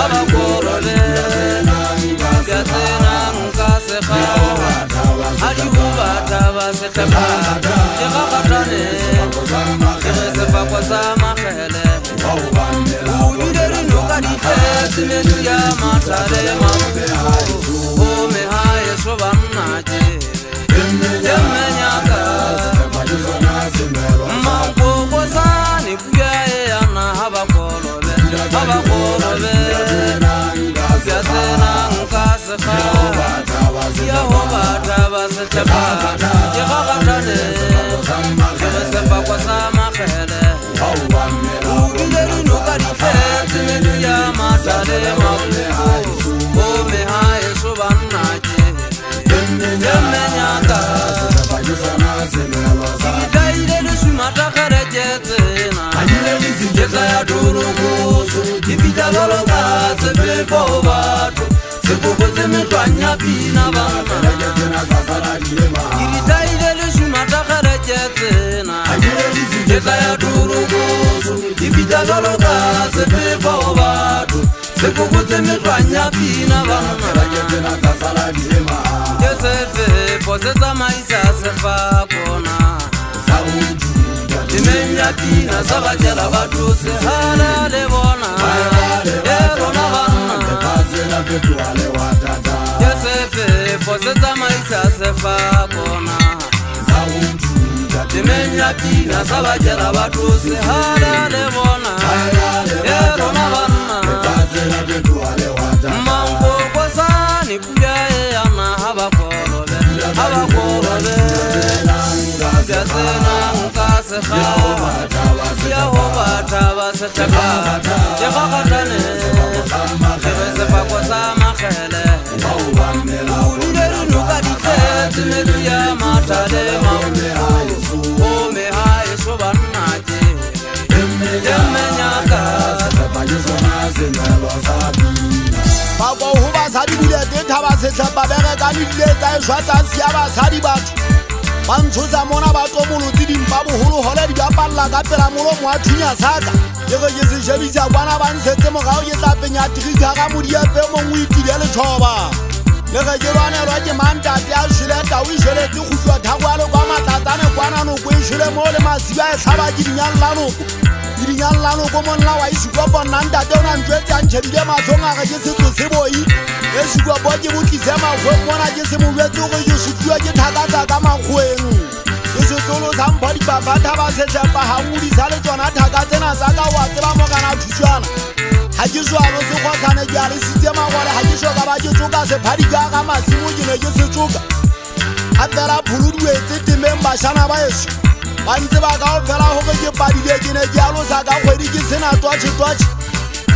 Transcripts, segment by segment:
abakorole Yatsena nkasekha Adibuba tabasekha Yekakatane Yesefa kwa samakele Uyuderi nukadite Simetu ya matale mabu Ome haye shobanaje Yemenyaka Mako sani kuyaye yana abakorole Yatsena nkasekha Yehova tabasekha Yekakatane Yesefa kwa samakele Uyuderi nukadite Simetu ya matale mabu Ome haye shobanaje Yemenyaka Sikitaile lushumata karejetsena Yeza ya turukusu Kipita loloka sepepo batu Sekukoze metwanya pina bana Sikitaile lushumata karejetsena Yeza ya turukusu Kipita loloka sepepo batu Sekukoze metwanya pina bana Yosefe posesa maisa sefa kona Timenya pina sabajela batuse halale bona Erona bana Yosefe posesa maisa sefa kona Timenya pina sabajela batuse halale bona Erona bana Mambo kwa sani kuyaye yana abakorole Yatsena nkasekha Yehova tabasekha Yekakatane Yesefa kwa samakele Uyuderi nukadite Simetu ya matale mabu Ome haye shobanaje Yemenyaka Bako huba sadi bile deta basetsa babere kanile tsa shwatsa sia ba sadi batho Bantshoza mona batho molotsi dimpa boholo hole di bapalla ka pela molo mo athunya saka Yego se shebisa bana ba nsetse mogao ke tla penya trika ka modia pe mo ngwitile le thoba Le ga ke bana rwa ke manta ya shileta o ishele ke khutwa thagwalo kwa matlatsane kwana no go ishele mo le masiba e tlhaba ke dinyallano Idinyallano ko monna wa isiko bona ntate ona ntwetse a ntshebile matlhonga ga ke setlo seboi e siko bo ke botlise magwe mona ke se molwetse go ke sutwa ke thakatsa ka magweng ke setlo sa mpha dipapatha ba setsepa hangudi sa le tsona thakatsena tsa ka wa tseba mo kana thutswana ha ke swano se khotsane ke a le sistema gore ha ke shoka ba ke tsoka se phadi ka masimo ke ne ke se tsoka a tsara phuluduetse temeng bashana ba eso Bantse ba ka ofela ho ke padile ke ne ke alosa ka kgwedi ke sena twatshi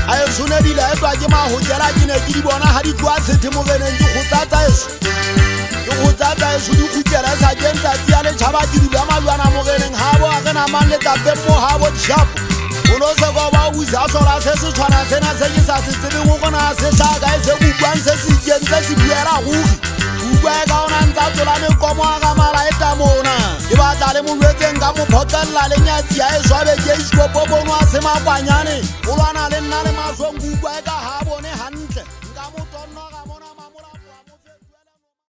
a e sone di la etwa ke mahokela ke ne ke di bona ha di twa sethemogeneng ke gotsatsa eso di khutela sa kentsa tsia le tshaba ke di ba malwana mogeneng ha bo a gena mang le tape mo ha bo tshapo ono se go ba uza sola se se tshwana sena se ke sa se tsebe go gona se tlaka e se bukwan se se kentsa se buela go bua ka ona ntsa tsola me komo ga mala eta mona ke ba tla le molwetseng ka mo photella le nyatsi a e swabe ke isiko popono a se makwanyane o lwana le nna le mazong bua ka ha